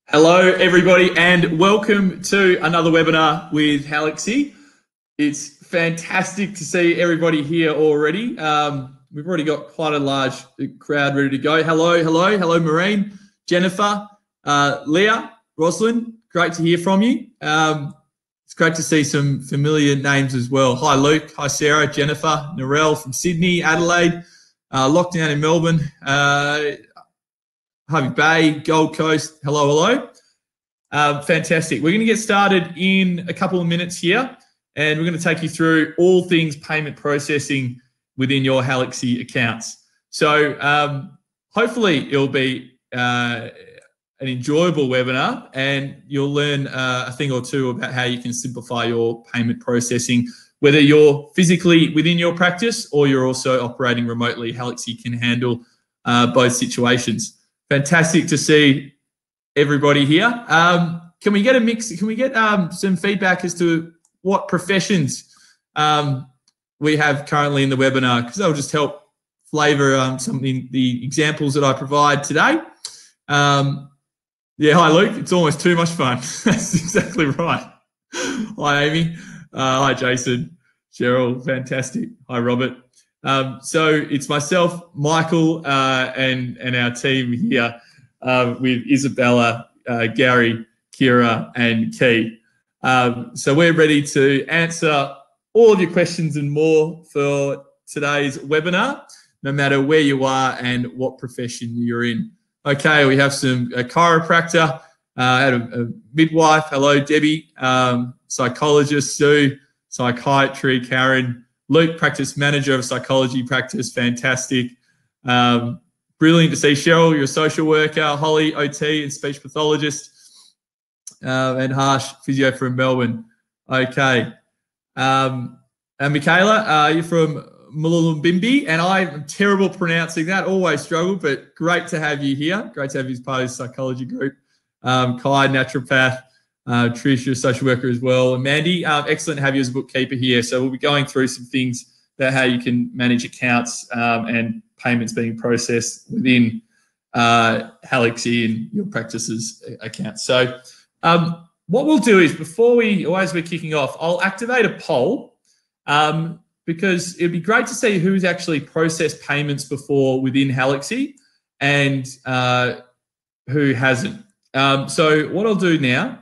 Hello, everybody, and welcome to another webinar with Halaxy. It's fantastic to see everybody here already. We've already got quite a large crowd ready to go. Hello, Maureen, Jennifer, Leah, Rosalind. Great to hear from you. It's great to see some familiar names as well. Hi, Luke. Hi, Sarah, Jennifer, Narelle from Sydney, Adelaide, lockdown in Melbourne. Harvey Bay, Gold Coast. Hello. Fantastic. We're going to get started in a couple of minutes here, and we're going to take you through all things payment processing within your Halaxy accounts. So hopefully it'll be an enjoyable webinar, and you'll learn a thing or two about how you can simplify your payment processing, whether you're physically within your practice or you're also operating remotely. Halaxy can handle both situations. Fantastic to see everybody here. Can we get a mix? Can we get some feedback as to what professions we have currently in the webinar? Because that'll just help flavour some of the examples that I provide today. Yeah, hi Luke. It's almost too much fun. That's exactly right. Hi Amy. Hi Jason. Cheryl. Fantastic. Hi Robert. So it's myself, Michael, and our team here with Isabella, Gary, Kira, and Key. So we're ready to answer all of your questions and more for today's webinar, no matter where you are and what profession you're in. Okay, we have a chiropractor, a midwife. Hello, Debbie. Psychologist, Sue. Psychiatry, Karen. Luke, practice manager of psychology practice, fantastic. Brilliant to see Cheryl, you're a social worker. Holly, OT and speech pathologist. And Harsh, physio from Melbourne. Okay. And Michaela, you're from Mullumbimby, and I'm terrible pronouncing that, always struggle, but great to have you here. Great to have you as part of the psychology group. Kai, naturopath. Trish, you're a social worker as well. And Mandy, excellent to have you as a bookkeeper here. So we'll be going through some things about how you can manage accounts and payments being processed within Halaxy and your practice's accounts. So what we'll do is as we're kicking off, I'll activate a poll because it'd be great to see who's actually processed payments before within Halaxy and who hasn't. So what I'll do now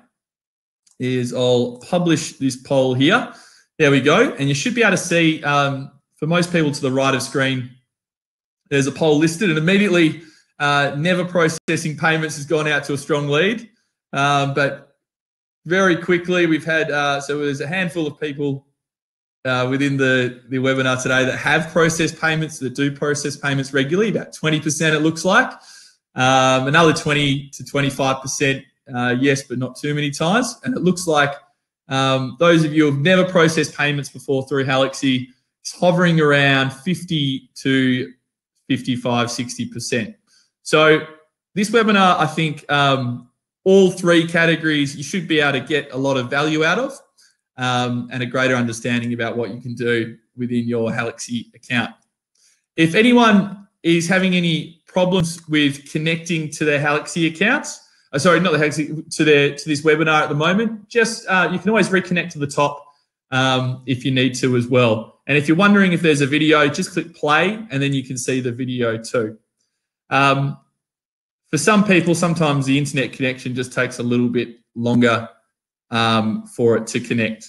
is I'll publish this poll here. There we go. And you should be able to see, for most people to the right of screen, there's a poll listed, and immediately never processing payments has gone out to a strong lead. But very quickly we've had, so there's a handful of people within the webinar today that have processed payments, that do process payments regularly, about 20% it looks like. Another 20 to 25%. Yes, but not too many times. And it looks like those of you who have never processed payments before through Halaxy is hovering around 50 to 55, 60%. So this webinar, I think all three categories you should be able to get a lot of value out of and a greater understanding about what you can do within your Halaxy account. If anyone is having any problems with connecting to their Halaxy accounts, sorry, not the Halaxy, to this webinar at the moment, just you can always reconnect to the top if you need to as well. And if you're wondering if there's a video, just click play and then you can see the video too. For some people, sometimes the internet connection just takes a little bit longer for it to connect.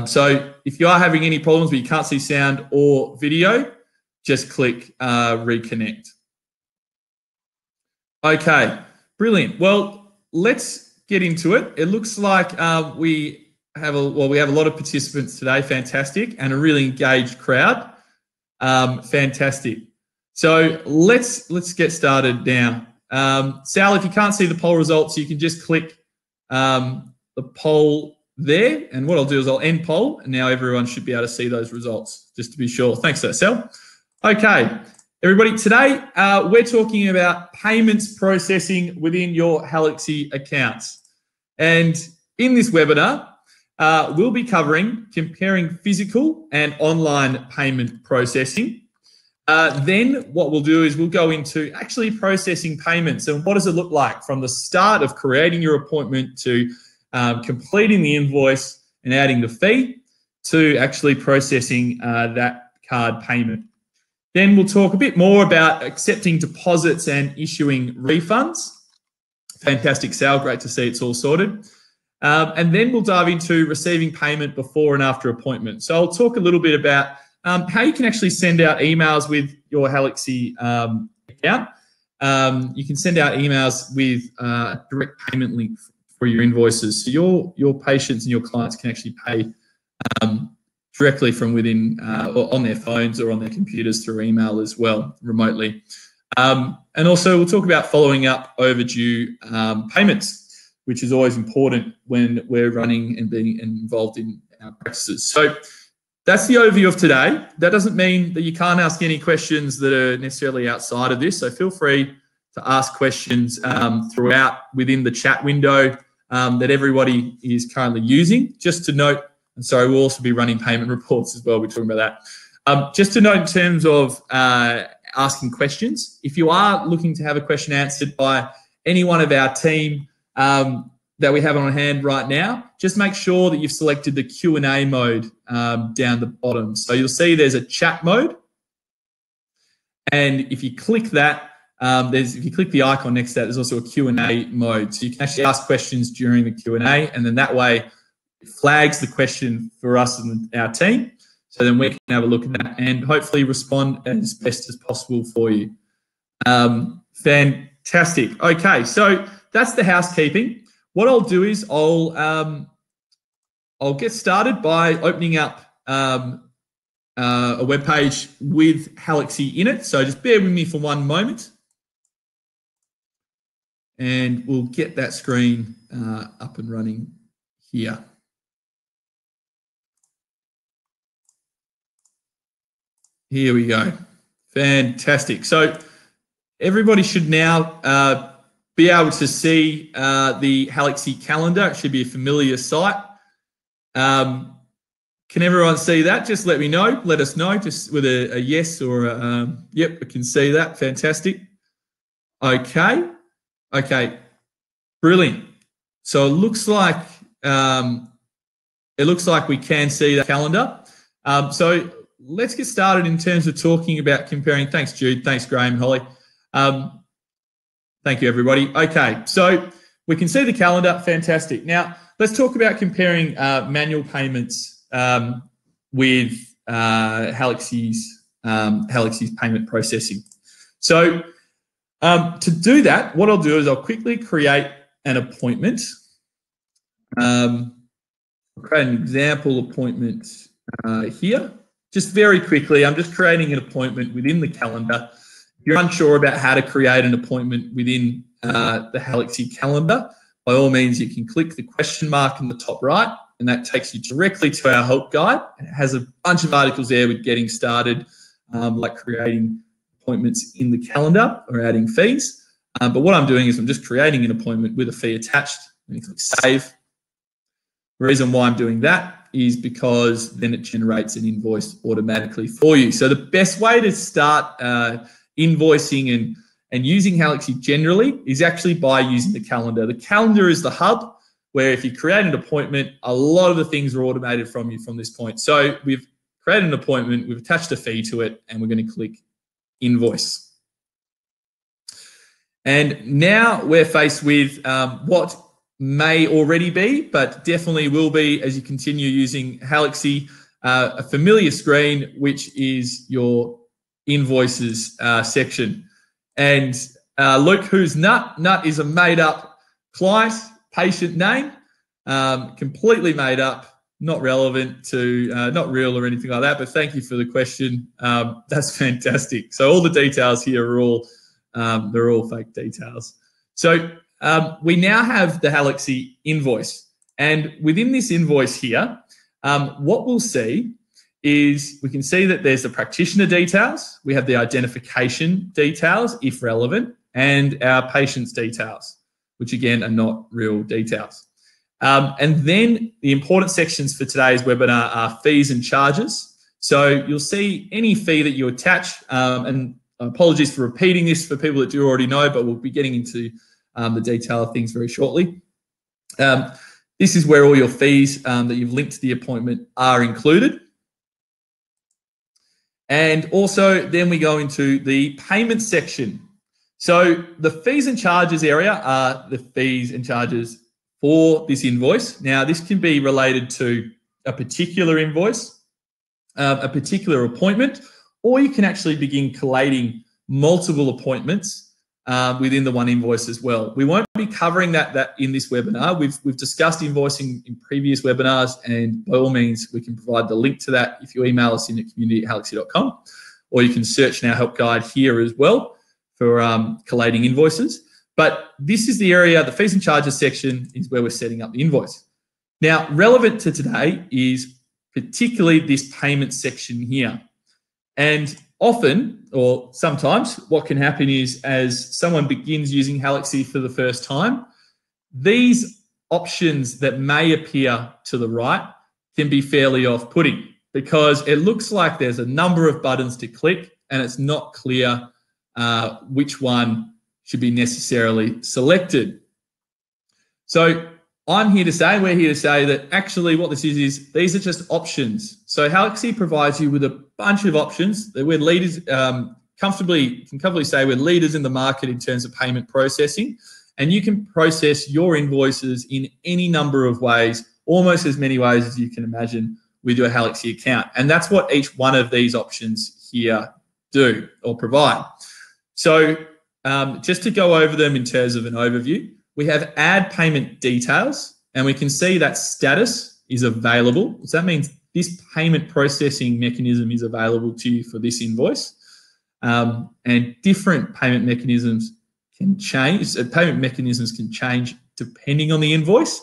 So if you are having any problems where you can't see sound or video, just click reconnect. Okay. Brilliant. Well, let's get into it. It looks like we have a lot of participants today. Fantastic, and a really engaged crowd. Fantastic. So let's get started now. Sal, if you can't see the poll results, you can just click the poll there. And what I'll do is I'll end poll, and now everyone should be able to see those results, just to be sure. Thanks for that, Sal. Okay. Everybody, today we're talking about payments processing within your Halaxy accounts. And in this webinar, we'll be covering comparing physical and online payment processing, Then what we'll do is we'll go into actually processing payments. And what does it look like from the start of creating your appointment to completing the invoice and adding the fee to actually processing that card payment. Then we'll talk a bit more about accepting deposits and issuing refunds. Fantastic, Sal. Great to see it's all sorted. And then we'll dive into receiving payment before and after appointment. So I'll talk a little bit about how you can actually send out emails with your Halaxy account. You can send out emails with a direct payment link for your invoices. So your patients and your clients can actually pay directly from within or on their phones or on their computers through email as well, remotely. And also we'll talk about following up overdue payments, which is always important when we're running and being involved in our practices. So that's the overview of today. That doesn't mean that you can't ask any questions that are necessarily outside of this. So feel free to ask questions throughout within the chat window that everybody is currently using. Just to note, and sorry, we'll also be running payment reports as well. We're talking about that. Just to note in terms of asking questions, if you are looking to have a question answered by any one of our team that we have on hand right now, just make sure that you've selected the Q&A mode down the bottom. So you'll see there's a chat mode. And if you click that, if you click the icon next to that, there's also a Q&A mode. So you can actually ask questions during the Q&A, and then that way it flags the question for us and our team. So then we can have a look at that and hopefully respond as best as possible for you. Fantastic. Okay, so that's the housekeeping. What I'll do is I'll get started by opening up a web page with Halaxy in it. So just bear with me for one moment, and we'll get that screen up and running here. Here we go. Fantastic. So everybody should now be able to see the Halaxy calendar. It should be a familiar sight. Can everyone see that? Just let me know. Let us know, just with a yes or a, yep, we can see that. Fantastic. Okay. Okay. Brilliant. So it looks like we can see the calendar. So let's get started in terms of talking about comparing. Thanks, Jude. Thanks, Graham and Holly. Thank you, everybody. Okay, so we can see the calendar. Fantastic. Now, let's talk about comparing manual payments with Halaxy's payment processing. So to do that, what I'll do is I'll quickly create an appointment. I'll create an example appointment here. Just very quickly, I'm just creating an appointment within the calendar. If you're unsure about how to create an appointment within the Halaxy calendar, by all means, you can click the question mark in the top right, and that takes you directly to our help guide. It has a bunch of articles there with getting started, like creating appointments in the calendar or adding fees. But what I'm doing is I'm just creating an appointment with a fee attached. And you click save. The reason why I'm doing that is because then it generates an invoice automatically for you. So the best way to start invoicing and using Halaxy generally is actually by using the calendar. The calendar is the hub where if you create an appointment, a lot of the things are automated from you from this point. So we've created an appointment, we've attached a fee to it, and we're going to click invoice. And now we're faced with what may already be, but definitely will be as you continue using Halaxy, a familiar screen, which is your invoices section. And Luke, who's Nut? Nut is a made-up client, patient name, completely made up, not relevant to, not real or anything like that, but thank you for the question. That's fantastic. So all the details here are all, they're all fake details. So we now have the Halaxy invoice, and within this invoice here, what we'll see is we can see that there's the practitioner details, we have the identification details, if relevant, and our patient's details, which again are not real details. And then the important sections for today's webinar are fees and charges. So you'll see any fee that you attach, and apologies for repeating this for people that do already know, but we'll be getting into the detail of things very shortly. This is where all your fees that you've linked to the appointment are included. And also then we go into the payment section. So the fees and charges area are the fees and charges for this invoice. Now, this can be related to a particular invoice, a particular appointment, or you can actually begin collating multiple appointments within the one invoice as well. We won't be covering that in this webinar. We've discussed invoicing in previous webinars, and by all means, we can provide the link to that if you email us in at community@halaxy.com, or you can search in our help guide here as well for collating invoices. But this is the area, the fees and charges section is where we're setting up the invoice. Now, relevant to today is particularly this payment section here. And often, or sometimes, what can happen is as someone begins using Halaxy for the first time, these options that may appear to the right can be fairly off-putting because it looks like there's a number of buttons to click and it's not clear which one should be necessarily selected. So we're here to say that actually what this is these are just options. So Halaxy provides you with a bunch of options that we're leaders, can comfortably say we're leaders in the market in terms of payment processing, and you can process your invoices in any number of ways, almost as many ways as you can imagine with your Halaxy account. And that's what each one of these options here do or provide. So just to go over them in terms of an overview, we have add payment details, and we can see that status is available. So that means this payment processing mechanism is available to you for this invoice. And different payment mechanisms can change. Payment mechanisms can change depending on the invoice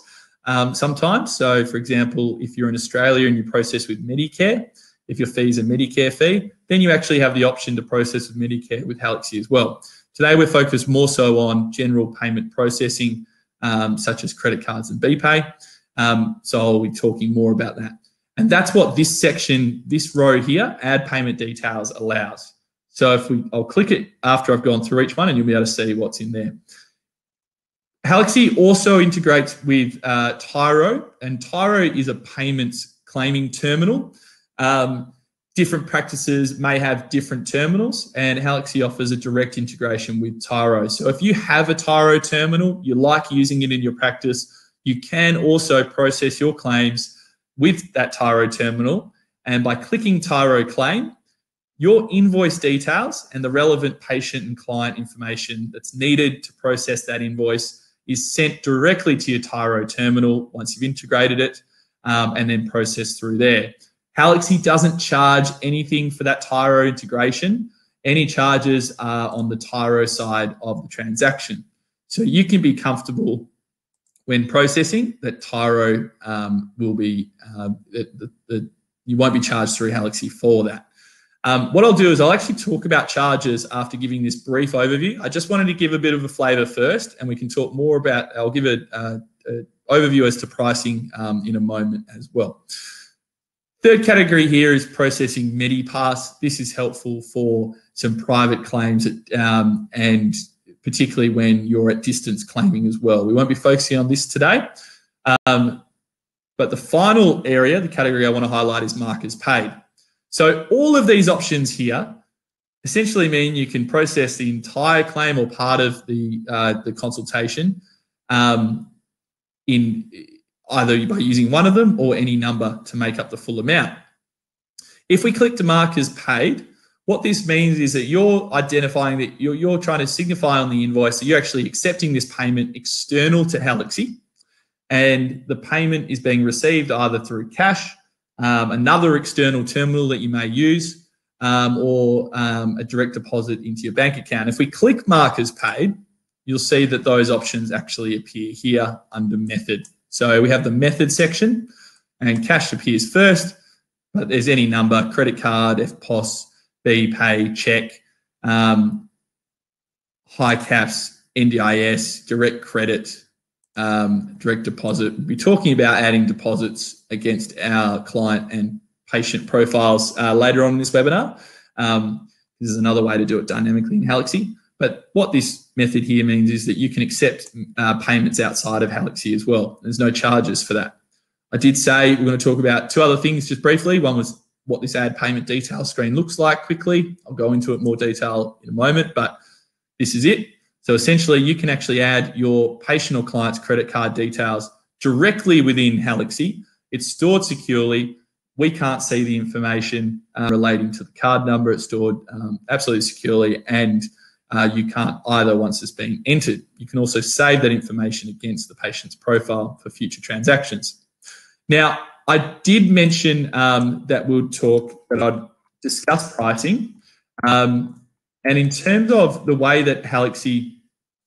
sometimes. So, for example, if you're in Australia and you process with Medicare, if your fee is a Medicare fee, then you actually have the option to process with Medicare with Halaxy as well. Today, we're focused more so on general payment processing, such as credit cards and BPay. So I'll be talking more about that. And that's what this section, this row here, add payment details allows. So I'll click it after I've gone through each one and you'll be able to see what's in there. Halaxy also integrates with Tyro, and Tyro is a payments claiming terminal. Different practices may have different terminals, and Halaxy offers a direct integration with Tyro. So if you have a Tyro terminal, you like using it in your practice, you can also process your claims with that Tyro terminal. And by clicking Tyro claim, your invoice details and the relevant patient and client information that's needed to process that invoice is sent directly to your Tyro terminal once you've integrated it, and then processed through there. Halaxy doesn't charge anything for that Tyro integration. Any charges are on the Tyro side of the transaction. So you can be comfortable when processing that Tyro will be, you won't be charged through Halaxy for that. What I'll do is I'll actually talk about charges after giving this brief overview. I just wanted to give a bit of a flavour first, and we can talk more about, I'll give an overview as to pricing in a moment as well. Third category here is processing MediPass. This is helpful for some private claims and particularly when you're at distance claiming as well. We won't be focusing on this today. But the final area, the category I want to highlight is markers paid. So all of these options here essentially mean you can process the entire claim or part of the consultation in either by using one of them or any number to make up the full amount. If we click to markers paid, what this means is that you're identifying that you're trying to signify on the invoice that you're actually accepting this payment external to Halaxy, and the payment is being received either through cash, another external terminal that you may use, or a direct deposit into your bank account. If we click markers paid, you'll see that those options actually appear here under method. So we have the method section, and cash appears first, but there's any number, credit card, FPOS, BPay, check, high caps, NDIS, direct credit, direct deposit. We'll be talking about adding deposits against our client and patient profiles later on in this webinar. This is another way to do it dynamically in Halaxy. But what this method here means is that you can accept payments outside of Halaxy as well. There's no charges for that. I did say we're going to talk about two other things just briefly. One was what this add payment detail screen looks like quickly. I'll go into it in more detail in a moment, but this is it. So essentially, you can actually add your patient or client's credit card details directly within Halaxy. It's stored securely. We can't see the information relating to the card number. It's stored absolutely securely, and you can't either once it's been entered. You can also save that information against the patient's profile for future transactions. Now, I did mention that I'd discuss pricing. And in terms of the way that Halaxy,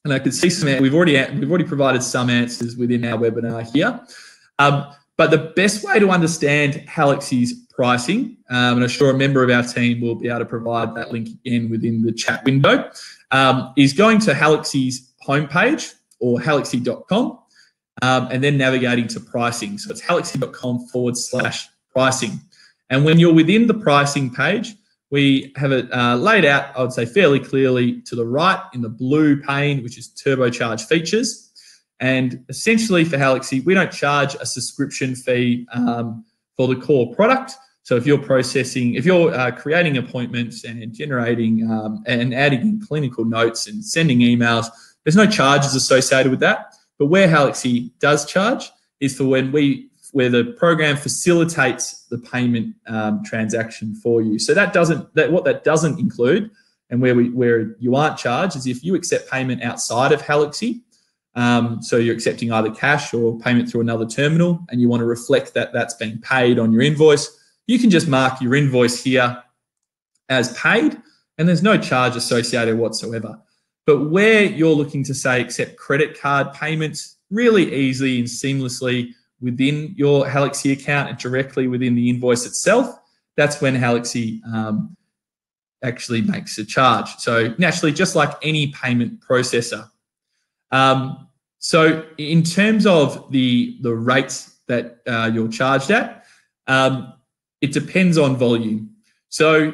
and I could see we've already provided some answers within our webinar here. But the best way to understand Halaxy's pricing, and I'm sure a member of our team will be able to provide that link again within the chat window, is going to Halaxy's homepage or halaxy.com and then navigating to pricing. So it's halaxy.com/pricing. And when you're within the pricing page, we have it laid out, I would say fairly clearly to the right in the blue pane, which is turbocharged features. And essentially for Halaxy, we don't charge a subscription fee for the core product. So if you're creating appointments and generating and adding in clinical notes and sending emails, there's no charges associated with that. But where Halaxy does charge is for where the program facilitates the payment transaction for you. So what that doesn't include, and where you aren't charged, is if you accept payment outside of Halaxy. So you're accepting either cash or payment through another terminal, and you want to reflect that that's being paid on your invoice. You can just mark your invoice here as paid, and there's no charge associated whatsoever. But where you're looking to say accept credit card payments really easily and seamlessly within your Halaxy account and directly within the invoice itself, that's when Halaxy actually makes a charge. So naturally, just like any payment processor. So in terms of the rates that you're charged at, it depends on volume. So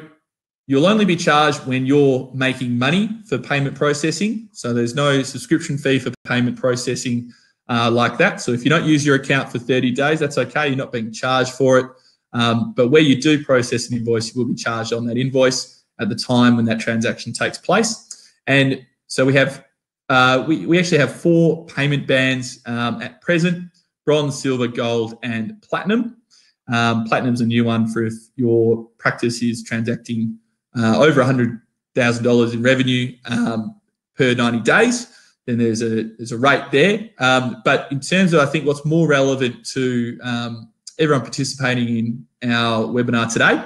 you'll only be charged when you're making money for payment processing. So there's no subscription fee for payment processing like that. So if you don't use your account for 30 days, that's okay. You're not being charged for it. But where you do process an invoice, you will be charged on that invoice at the time when that transaction takes place. And so we have we actually have 4 payment bands at present: bronze, silver, gold, and platinum. Platinum's a new one for if your practice is transacting over $100,000 in revenue per 90 days. Then there's a rate there. But in terms of, I think, what's more relevant to everyone participating in our webinar today,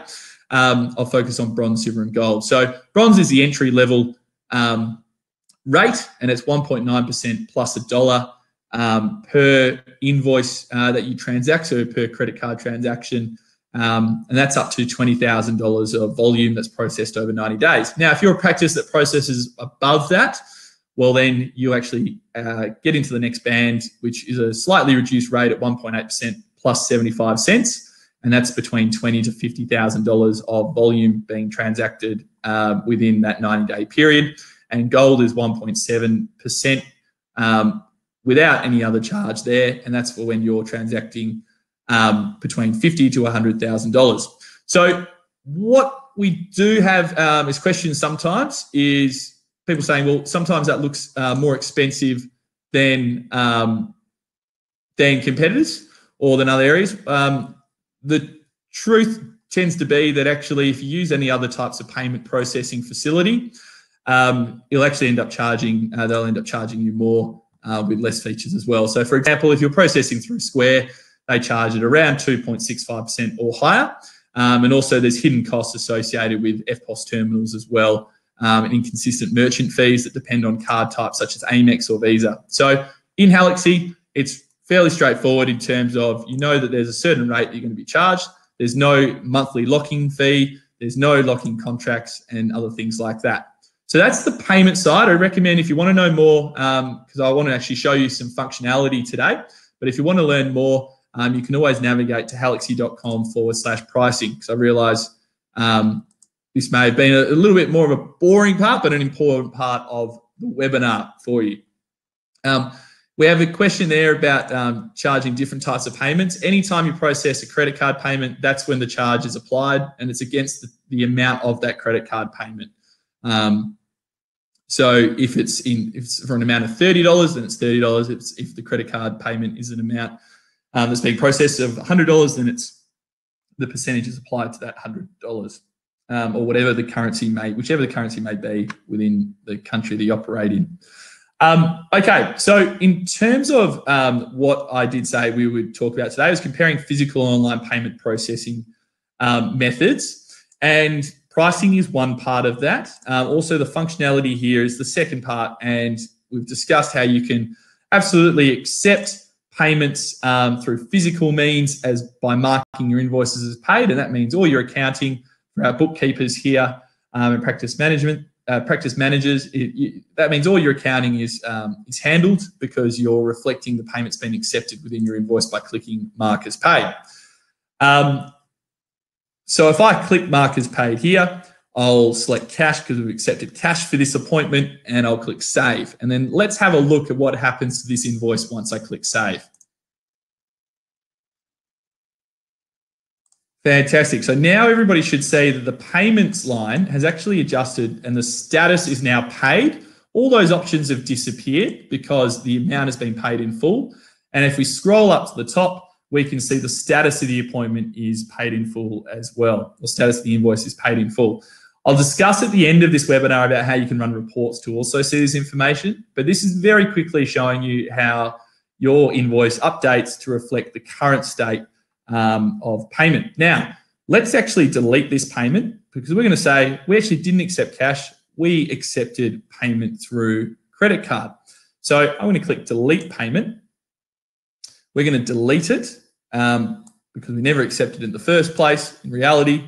I'll focus on bronze, silver, and gold. So bronze is the entry level rate, and it's 1.9% plus $1 per invoice that you transact, so per credit card transaction. And that's up to $20,000 of volume that's processed over 90 days. Now, if you're a practice that processes above that, well, then you actually get into the next band, which is a slightly reduced rate at 1.8% plus 75 cents. And that's between $20,000 to $50,000 of volume being transacted within that 90-day period. And gold is 1.7% without any other charge there. And that's for when you're transacting between $50,000 to $100,000. So what we do have as questions sometimes is people saying, well, sometimes that looks more expensive than competitors or than other areas. The truth tends to be that actually if you use any other types of payment processing facility, you'll actually end up charging, they'll end up charging you more with less features as well. So for example, if you're processing through Square, they charge at around 2.65% or higher. And also there's hidden costs associated with FPOS terminals as well, and inconsistent merchant fees that depend on card types such as Amex or Visa. So in Halaxy, it's fairly straightforward in terms of, you know that there's a certain rate that you're going to be charged. There's no monthly locking fee. There's no locking contracts and other things like that. So that's the payment side. I recommend if you want to know more, because I want to actually show you some functionality today, but if you want to learn more, you can always navigate to halaxy.com/pricing. Because I realise this may have been a little bit more of a boring part, but an important part of the webinar for you. We have a question there about charging different types of payments. Anytime you process a credit card payment, that's when the charge is applied, and it's against the amount of that credit card payment. So if it's for an amount of $30, then it's $30. If the credit card payment is an amount that's being processed of $100, then it's the percentage is applied to that $100, or whatever the currency whichever the currency may be within the country that you operate in. Okay, so in terms of what I did say we would talk about today, was comparing physical and online payment processing methods, and pricing is one part of that. Also, the functionality here is the second part, and we've discussed how you can absolutely accept payments through physical means as by marking your invoices as paid, and that means all your accounting for our bookkeepers here and practice managers. That means all your accounting is handled because you're reflecting the payments being accepted within your invoice by clicking mark as paid. So if I click mark as paid here, I'll select cash because we've accepted cash for this appointment, and I'll click save. And then let's have a look at what happens to this invoice once I click save. Fantastic. So now everybody should see that the payments line has actually adjusted and the status is now paid. All those options have disappeared because the amount has been paid in full. And if we scroll up to the top, we can see the status of the appointment is paid in full as well. The status of the invoice is paid in full. I'll discuss at the end of this webinar about how you can run reports to also see this information, but this is very quickly showing you how your invoice updates to reflect the current state of payment. Now, let's actually delete this payment because we're going to say we actually didn't accept cash. We accepted payment through credit card. So I'm going to click delete payment. We're going to delete it because we never accepted it in the first place in reality.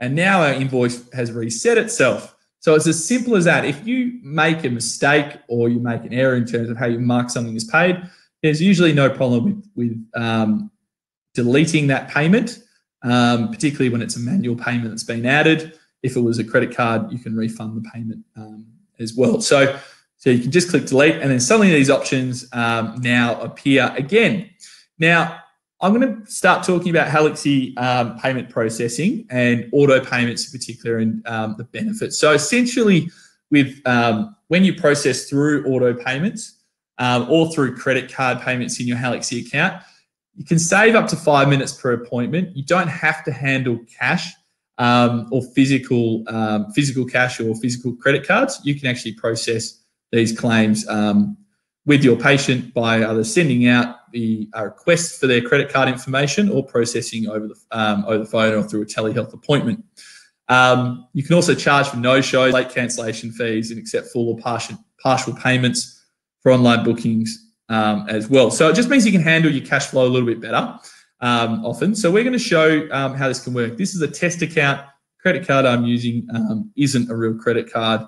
And now our invoice has reset itself. So it's as simple as that. If you make a mistake or you make an error in terms of how you mark something as paid, there's usually no problem with deleting that payment, particularly when it's a manual payment that's been added. If it was a credit card, you can refund the payment as well. So you can just click delete, and then suddenly these options now appear again. Now, I'm going to start talking about Halaxy payment processing and auto payments in particular, and the benefits. So essentially, with when you process through auto payments or through credit card payments in your Halaxy account, you can save up to 5 minutes per appointment. You don't have to handle cash or physical cash or physical credit cards. You can actually process these claims with your patient by either sending out the request for their credit card information or processing over the phone or through a telehealth appointment. You can also charge for no-shows, late cancellation fees, and accept full or partial payments for online bookings as well. So it just means you can handle your cash flow a little bit better often. So we're going to show how this can work. This is a test account. Credit card I'm using isn't a real credit card.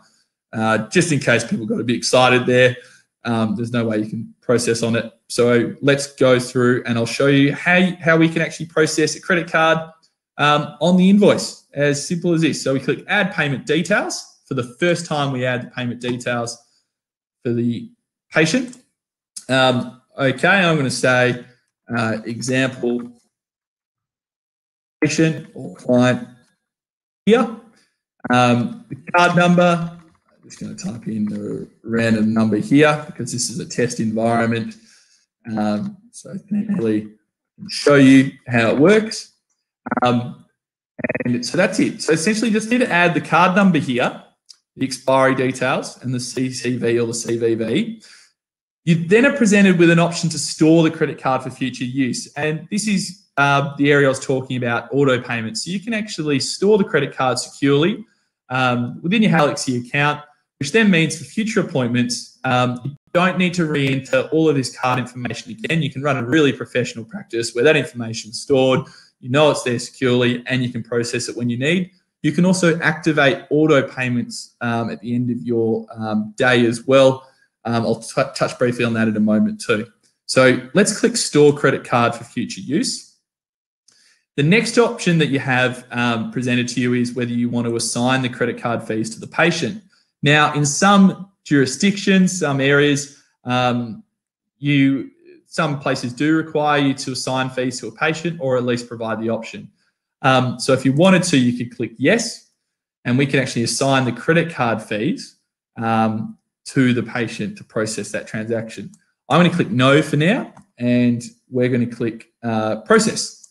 Just in case people got a bit excited there, there's no way you can process on it. So let's go through and I'll show you how we can actually process a credit card on the invoice, as simple as this. So we click add payment details. For the first time, we add the payment details for the patient. Okay, I'm going to say example patient or client here. The card number, I'm just going to type in the random number here because this is a test environment. So thankfully, I can show you how it works. And so that's it. So essentially, just need to add the card number here, the expiry details, and the CCV or the CVV. You then are presented with an option to store the credit card for future use. And this is the area I was talking about, auto payments. So you can actually store the credit card securely within your Halaxy account, which then means for future appointments, you don't need to re-enter all of this card information again. You can run a really professional practice where that information is stored, you know it's there securely, and you can process it when you need. You can also activate auto payments at the end of your day as well. I'll touch briefly on that in a moment too. So let's click Store Credit Card for future use. The next option that you have presented to you is whether you want to assign the credit card fees to the patient. Now, in some jurisdictions, some areas, some places do require you to assign fees to a patient or at least provide the option. So if you wanted to, you could click yes, and we can actually assign the credit card fees to the patient to process that transaction. I'm going to click no for now, and we're going to click process.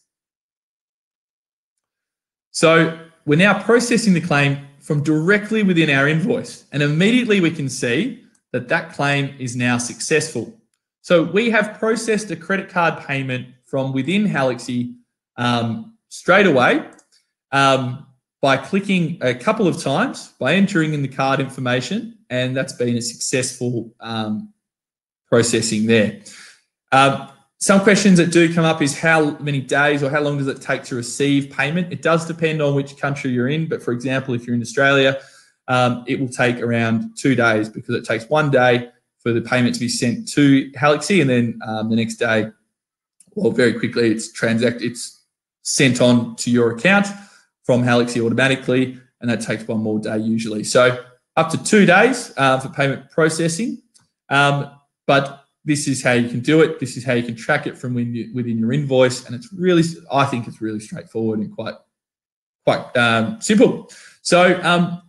So we're now processing the claim from directly within our invoice, and immediately we can see that that claim is now successful. So we have processed a credit card payment from within Halaxy straight away by clicking a couple of times, by entering in the card information, and that's been a successful processing there. Some questions that do come up is how many days or how long does it take to receive payment? It does depend on which country you're in, but for example, if you're in Australia, it will take around 2 days because it takes 1 day for the payment to be sent to Halaxy, and then the next day, well, very quickly, it's sent on to your account from Halaxy automatically, and that takes 1 more day usually. So up to 2 days for payment processing, but this is how you can do it. This is how you can track it from within your invoice, and it's really, I think it's really straightforward and quite simple. So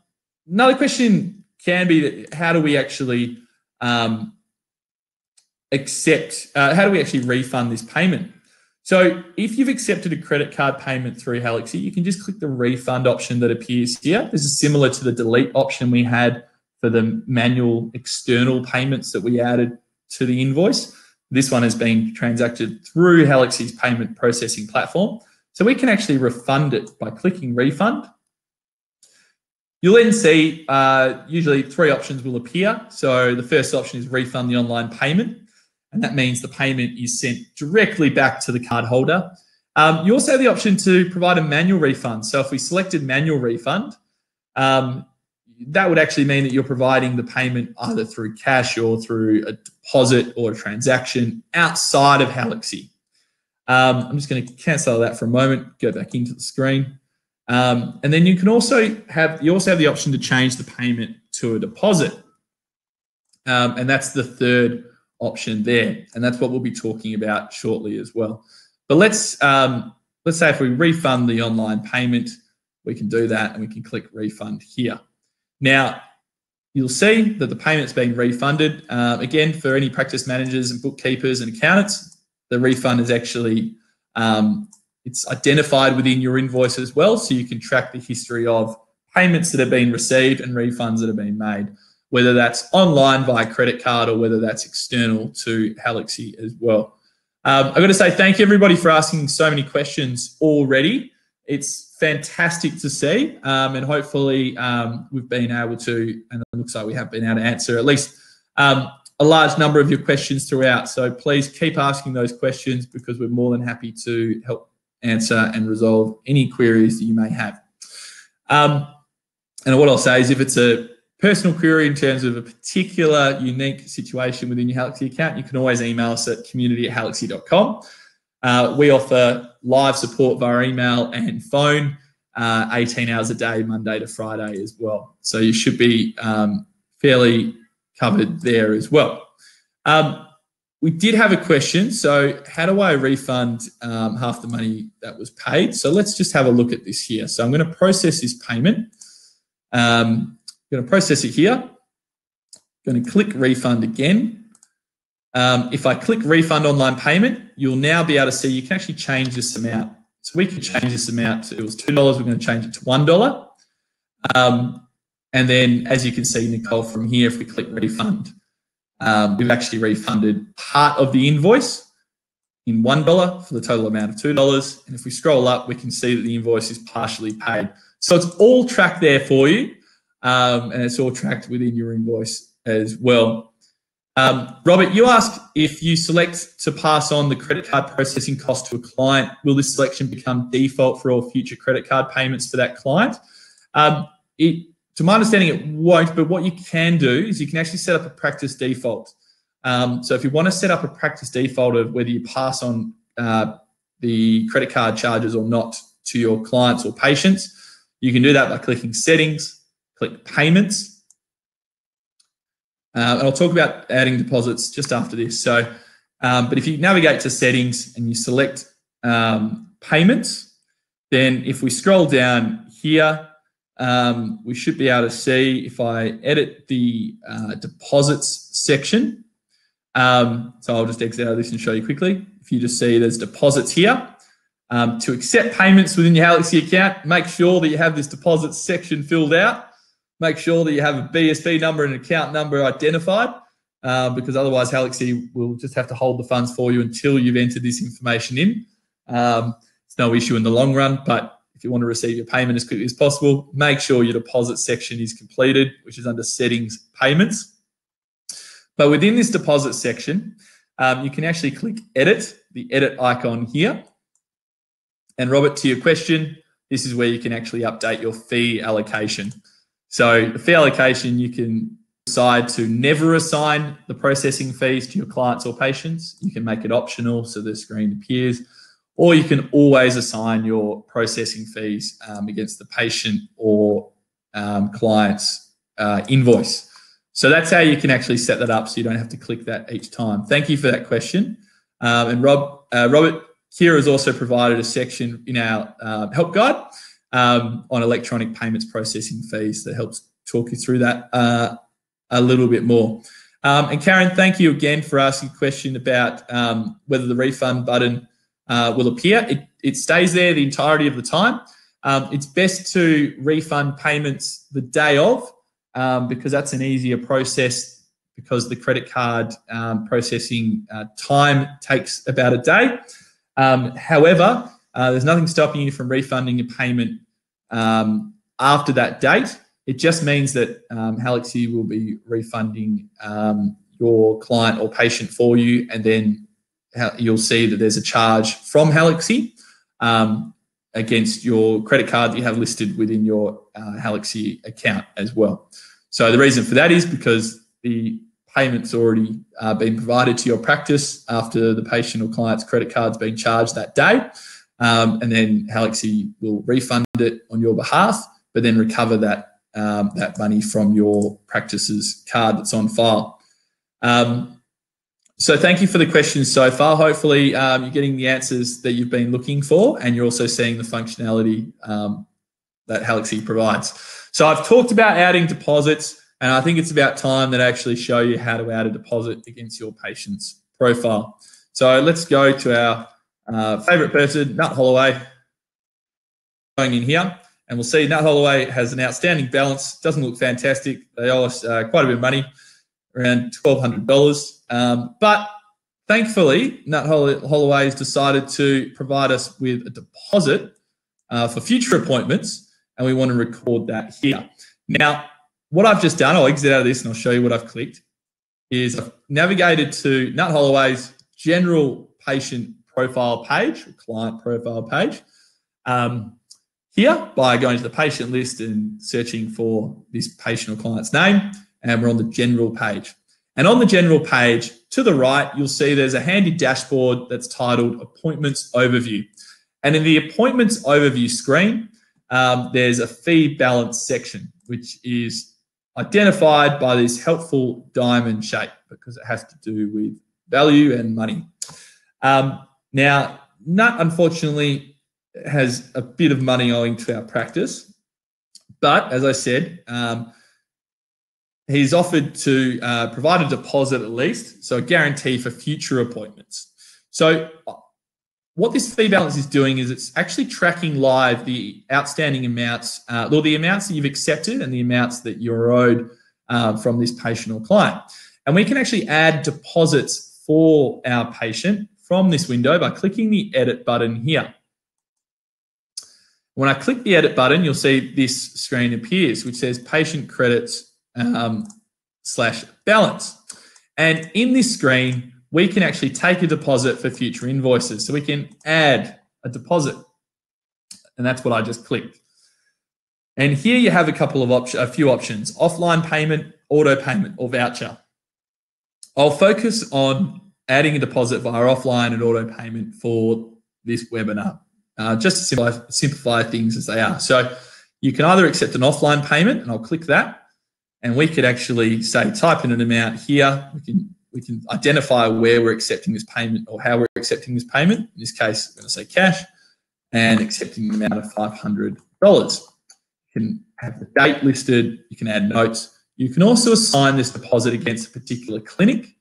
another question can be, how do we actually refund this payment? So if you've accepted a credit card payment through Halaxy, you can just click the refund option that appears here. This is similar to the delete option we had for the manual external payments that we added to the invoice. This one has been transacted through Halaxy's payment processing platform. So we can actually refund it by clicking refund. You'll then see usually 3 options will appear. So the first option is refund the online payment, and that means the payment is sent directly back to the card holder. You also have the option to provide a manual refund. So if we selected manual refund, that would actually mean that you're providing the payment either through cash or through a deposit or a transaction outside of Halaxy. I'm just going to cancel that for a moment, go back into the screen. And then you also have the option to change the payment to a deposit. And that's the third option there. And that's what we'll be talking about shortly as well. But let's say if we refund the online payment, we can do that and we can click refund here. Now, you'll see that the payment's been refunded. Again, for any practice managers and bookkeepers and accountants, the refund is actually, it's identified within your invoice as well, so you can track the history of payments that have been received and refunds that have been made, whether that's online via credit card or whether that's external to Halaxy as well. I've got to say thank you everybody for asking so many questions already. It's fantastic to see, and hopefully we've been able to, and it looks like we have been able to answer at least a large number of your questions throughout. So please keep asking those questions because we're more than happy to help answer and resolve any queries that you may have. And what I'll say is if it's a personal query in terms of a particular unique situation within your Halaxy account, you can always email us at community@halaxy.com. We offer live support via email and phone, 18 hours a day, Monday to Friday as well. So you should be fairly covered there as well. We did have a question. So how do I refund half the money that was paid? So let's just have a look at this here. So I'm going to process this payment. I'm going to process it here. I'm going to click refund again. If I click refund online payment, you'll now be able to see you can actually change this amount. So we can change this amount to, it was $2, we're going to change it to $1. And then as you can see, Nicole, from here, if we click refund, we've actually refunded part of the invoice in $1 for the total amount of $2. And if we scroll up, we can see that the invoice is partially paid. So it's all tracked there for you, and it's all tracked within your invoice as well. Robert, you asked if you select to pass on the credit card processing cost to a client, will this selection become default for all future credit card payments for that client? To my understanding, it won't, but what you can do is you can actually set up a practice default. So if you want to set up a practice default of whether you pass on the credit card charges or not to your clients or patients, you can do that by clicking Settings, click Payments. And I'll talk about adding deposits just after this. So, but if you navigate to Settings and you select Payments, then if we scroll down here, we should be able to see if I edit the deposits section. So I'll just exit out of this and show you quickly. If you just see there's deposits here. To accept payments within your Halaxy account, make sure that you have this deposits section filled out. Make sure that you have a BSB number and account number identified, because otherwise Halaxy will just have to hold the funds for you until you've entered this information in. It's no issue in the long run, but if you want to receive your payment as quickly as possible, make sure your deposit section is completed, which is under Settings, Payments. But within this deposit section, you can actually click Edit, the edit icon here. And Robert, to your question, this is where you can actually update your fee allocation. So the fee allocation, you can decide to never assign the processing fees to your clients or patients. You can make it optional so the screen appears, or you can always assign your processing fees against the patient or client's invoice. So that's how you can actually set that up so you don't have to click that each time. Thank you for that question. And Robert, Kira has also provided a section in our help guide on electronic payments processing fees that helps talk you through that a little bit more. And Karen, thank you again for asking a question about whether the refund button will appear. It stays there the entirety of the time. It's best to refund payments the day of because that's an easier process because the credit card processing time takes about a day. However, there's nothing stopping you from refunding your payment after that date. It just means that Halaxy will be refunding your client or patient for you, and then you'll see that there's a charge from Halaxy against your credit card that you have listed within your Halaxy account as well. So the reason for that is because the payment's already been provided to your practice after the patient or client's credit card's been charged that day. And then Halaxy will refund it on your behalf, but then recover that, that money from your practice's card that's on file. So thank you for the questions so far. Hopefully you're getting the answers that you've been looking for, and you're also seeing the functionality that Halaxy provides. So I've talked about adding deposits, and I think it's about time that I actually show you how to add a deposit against your patient's profile. So let's go to our favourite person, Nut Holloway, going in here, and we'll see Nut Holloway has an outstanding balance. Doesn't look fantastic. They owe us quite a bit of money, around $1,200. But thankfully, Nut Holloway has decided to provide us with a deposit for future appointments, and we want to record that here. Now, what I've just done, I'll exit out of this and I'll show you what I've clicked, is I've navigated to Nut Holloway's general patient profile page, or client profile page, here by going to the patient list and searching for this patient or client's name, and we're on the general page. And on the general page, to the right, you'll see there's a handy dashboard that's titled Appointments Overview. And in the Appointments Overview screen, there's a fee balance section, which is identified by this helpful diamond shape because it has to do with value and money. Now, Nut, unfortunately, has a bit of money owing to our practice, but as I said, he's offered to provide a deposit at least, so a guarantee for future appointments. So what this fee balance is doing is it's actually tracking live the outstanding amounts, or the amounts that you've accepted and the amounts that you're owed from this patient or client. And we can actually add deposits for our patient from this window by clicking the edit button here. When I click the edit button, you'll see this screen appears, which says patient credits / balance. And in this screen, we can actually take a deposit for future invoices. So we can add a deposit, and that's what I just clicked. And here you have a few options: offline payment, auto payment, or voucher. I'll focus on adding a deposit via offline and auto payment for this webinar, just to simplify things as they are. So you can either accept an offline payment, and I'll click that, and we could actually say type in an amount here. We can identify where we're accepting this payment or how we're accepting this payment. In this case, I'm going to say cash and accepting the amount of $500. You can have the date listed. You can add notes. You can also assign this deposit against a particular clinic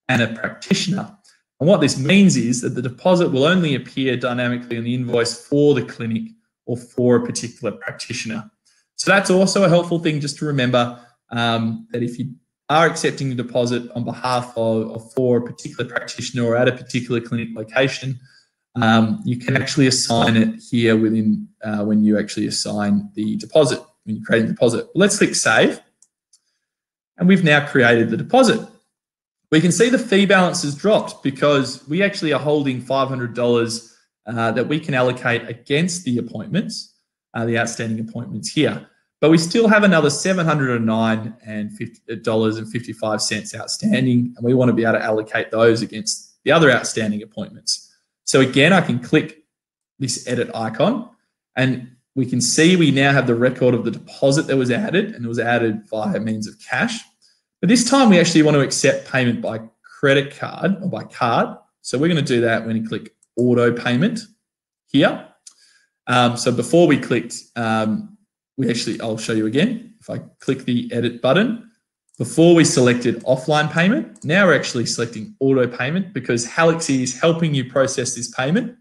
and a practitioner. And what this means is that the deposit will only appear dynamically on the invoice for the clinic or for a particular practitioner. So that's also a helpful thing just to remember, that if you are accepting a deposit on behalf of for a particular practitioner or at a particular clinic location, you can actually assign it here within when you actually assign the deposit, when you create a deposit. Let's click save, and we've now created the deposit. We can see the fee balance has dropped because we actually are holding $500 that we can allocate against the appointments, the outstanding appointments here. But we still have another $709.55 outstanding, and we want to be able to allocate those against the other outstanding appointments. So again, I can click this edit icon, and we can see we now have the record of the deposit that was added, and it was added via means of cash. But this time we actually want to accept payment by credit card or by card. So we're going to do that when you click auto payment here. So before we clicked, I'll show you again. If I click the edit button, before we selected offline payment, now we're actually selecting auto payment because Halaxy is helping you process this payment.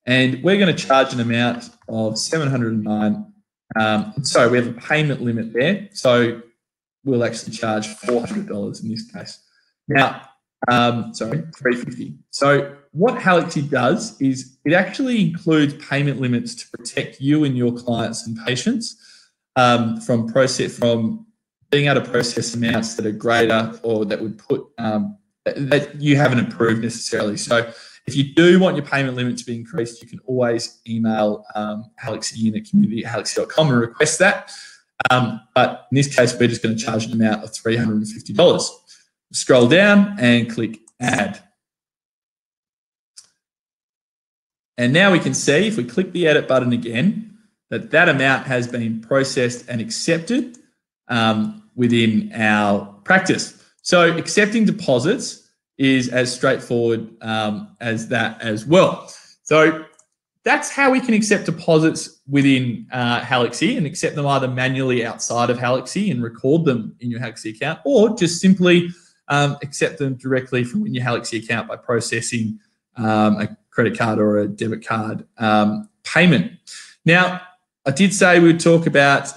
And we're going to charge an amount of $709. Sorry, we have a payment limit there. So we'll actually charge $400 in this case. Now, $350. So what Halaxy does is it actually includes payment limits to protect you and your clients and patients from being able to process amounts that are greater or that would put that you haven't approved necessarily. So if you do want your payment limit to be increased, you can always email Halaxy in the community at halaxy.com and request that. But in this case, we're just going to charge an amount of $350. Scroll down and click add. And now we can see, if we click the edit button again, that amount has been processed and accepted within our practice. So accepting deposits is as straightforward as that as well. So that's how we can accept deposits within Halaxy and accept them either manually outside of Halaxy and record them in your Halaxy account, or just simply accept them directly from your Halaxy account by processing a credit card or a debit card payment. Now, I did say we'd talk about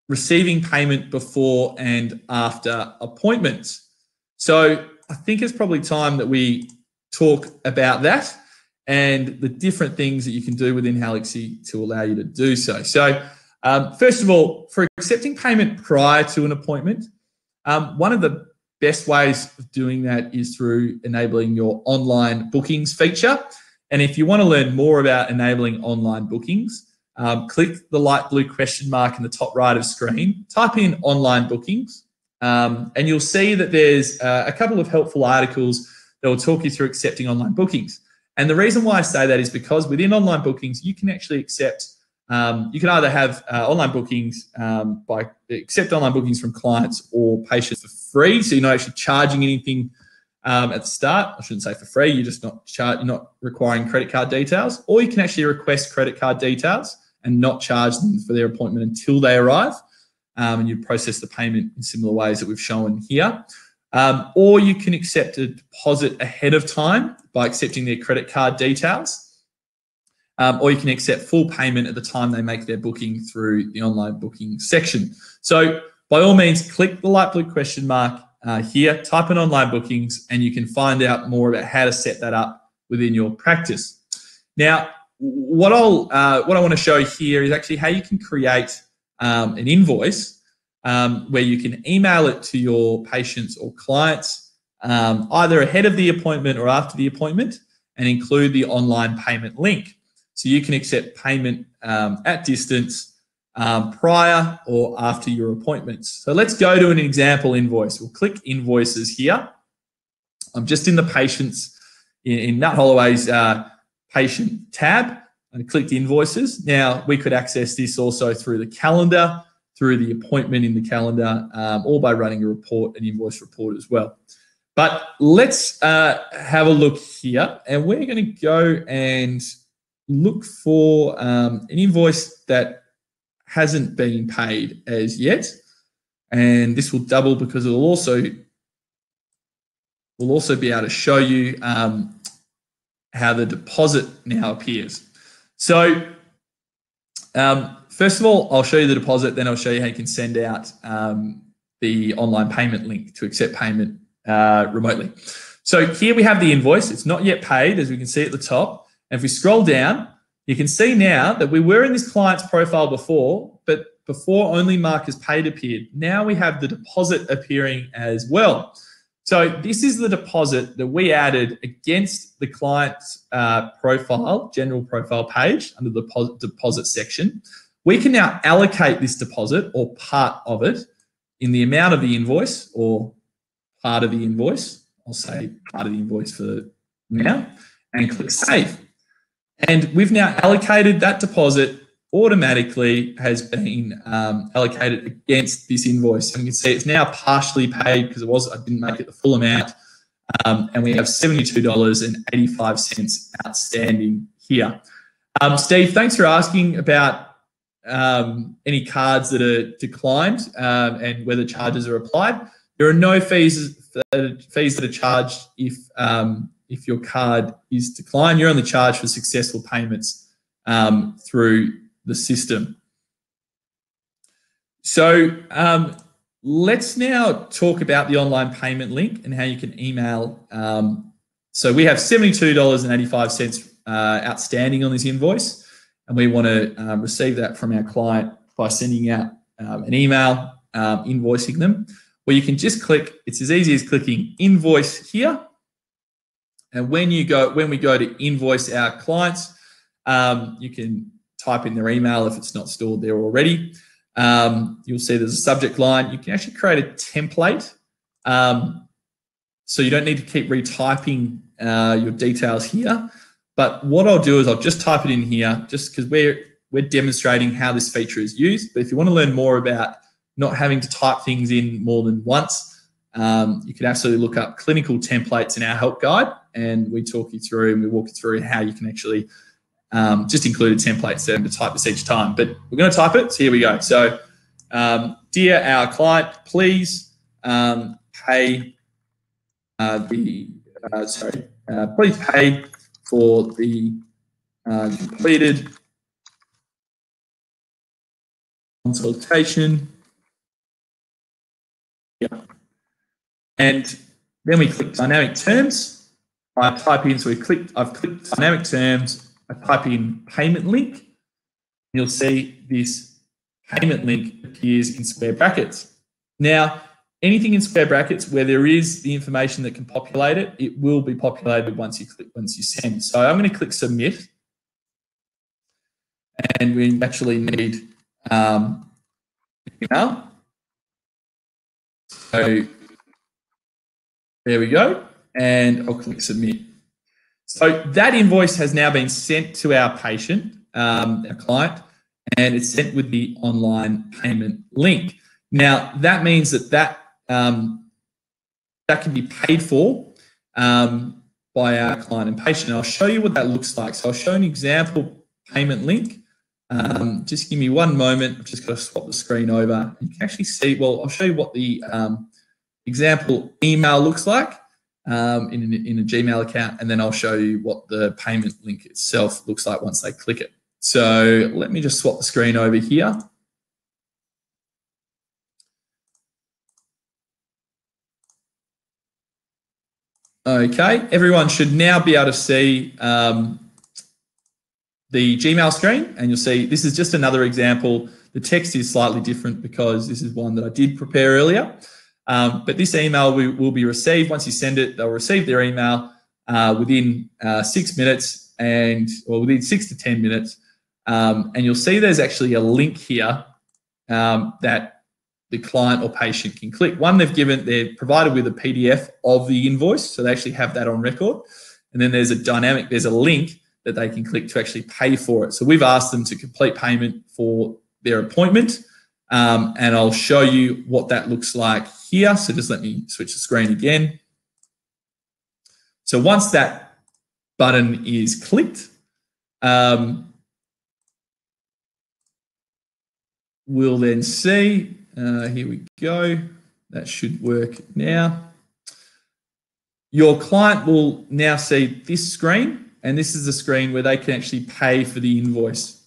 receiving payment before and after appointments. So I think it's probably time that we talk about that and the different things that you can do within Halaxy to allow you to do so. So first of all, for accepting payment prior to an appointment, one of the best ways of doing that is through enabling your online bookings feature. And if you want to learn more about enabling online bookings, click the light blue question mark in the top right of screen, type in online bookings, and you'll see that there's a couple of helpful articles that will talk you through accepting online bookings. And the reason why I say that is because within online bookings, you can actually accept, you can either have online bookings accept online bookings from clients or patients for free. So you're not actually charging anything at the start. I shouldn't say for free. You're just you're not requiring credit card details, or you can actually request credit card details and not charge them for their appointment until they arrive. And you process the payment in similar ways that we've shown here. Or you can accept a deposit ahead of time by accepting their credit card details. Or you can accept full payment at the time they make their booking through the online booking section. So by all means, click the light blue question mark here, type in online bookings, and you can find out more about how to set that up within your practice. Now, what I want to show here is actually how you can create an invoice where you can email it to your patients or clients either ahead of the appointment or after the appointment, and include the online payment link. So you can accept payment at distance prior or after your appointments. So let's go to an example invoice. We'll click invoices here. I'm just in the patients, in Nat Holloway's patient tab, and clicked invoices. Now we could access this also through the calendar, through the appointment in the calendar, or by running a report, an invoice report as well. But let's have a look here, and we're going to go and look for an invoice that hasn't been paid as yet, and this will double because it will also be able to show you how the deposit now appears. So first of all, I'll show you the deposit, then I'll show you how you can send out the online payment link to accept payment remotely. So here we have the invoice. It's not yet paid, as we can see at the top. And if we scroll down, you can see now that we were in this client's profile before, but before only mark as paid appeared. Now we have the deposit appearing as well. So this is the deposit that we added against the client's profile, general profile page under the deposit section. We can now allocate this deposit or part of it in the amount of the invoice or part of the invoice. I'll say part of the invoice for now, and click save. And we've now allocated that deposit, automatically has been allocated against this invoice. And you can see it's now partially paid because I didn't make it the full amount. And we have $72.85 outstanding here. Steve, thanks for asking about any cards that are declined and whether charges are applied. There are no fees that are charged if your card is declined. You're only charged for successful payments through the system. So let's now talk about the online payment link and how you can email. So we have $72.85 outstanding on this invoice, and we want to receive that from our client by sending out an email invoicing them. Well, you can just click, it's as easy as clicking invoice here. And when we go to invoice our clients, you can type in their email if it's not stored there already. You'll see there's a subject line. You can actually create a template. So you don't need to keep retyping your details here. But what I'll do is I'll just type it in here just because we're demonstrating how this feature is used. But if you want to learn more about not having to type things in more than once, you can absolutely look up clinical templates in our help guide, and we talk you through and we walk you through how you can actually just include a template so to type this each time. But we're going to type it, so here we go. So, dear our client, please pay please pay for the completed consultation. Yeah. And then we click dynamic terms. I type in, so I've clicked dynamic terms. I type in payment link. You'll see this payment link appears in square brackets. Now, anything in square brackets where there is the information that can populate it, it will be populated once you send. So I'm going to click submit. And we actually need email. So there we go, and I'll click submit. So that invoice has now been sent to our patient, our client, and it's sent with the online payment link. Now that means that can be paid for by our client and patient. And I'll show you what that looks like. So I'll show an example payment link. Just give me one moment. I've just got to swap the screen over. You can actually see, well, I'll show you what the example email looks like in a Gmail account, and then I'll show you what the payment link itself looks like once they click it. So let me just swap the screen over here. Okay, everyone should now be able to see the Gmail screen, and you'll see this is just another example. The text is slightly different because this is one that I did prepare earlier. But this email will be received. Once you send it, they'll receive their email within 6 minutes or within 6 to 10 minutes. And you'll see there's actually a link here that the client or patient can click. One, they're provided with a PDF of the invoice, so they actually have that on record. And then there's a link that they can click to actually pay for it. So we've asked them to complete payment for their appointment, and I'll show you what that looks like here. So just let me switch the screen again. So once that button is clicked, we'll then see, here we go, that should work now. Your client will now see this screen, and this is the screen where they can actually pay for the invoice.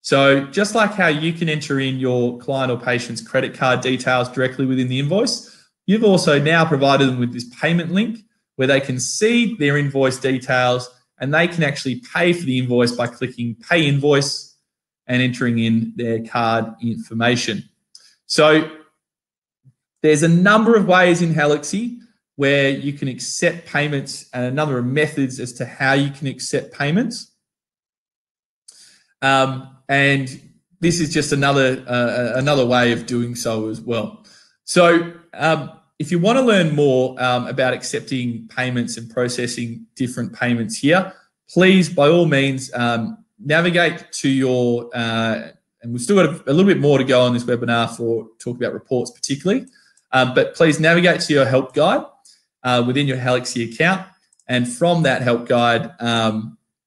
So just like how you can enter in your client or patient's credit card details directly within the invoice, you've also now provided them with this payment link where they can see their invoice details and they can actually pay for the invoice by clicking Pay Invoice and entering in their card information. So there's a number of ways in Halaxy where you can accept payments and a number of methods as to how you can accept payments. And this is just another way of doing so as well. So if you want to learn more about accepting payments and processing different payments here, please, by all means, navigate to your, and we've still got a little bit more to go on this webinar for talk about reports particularly, but please navigate to your help guide within your Halaxy account. And from that help guide,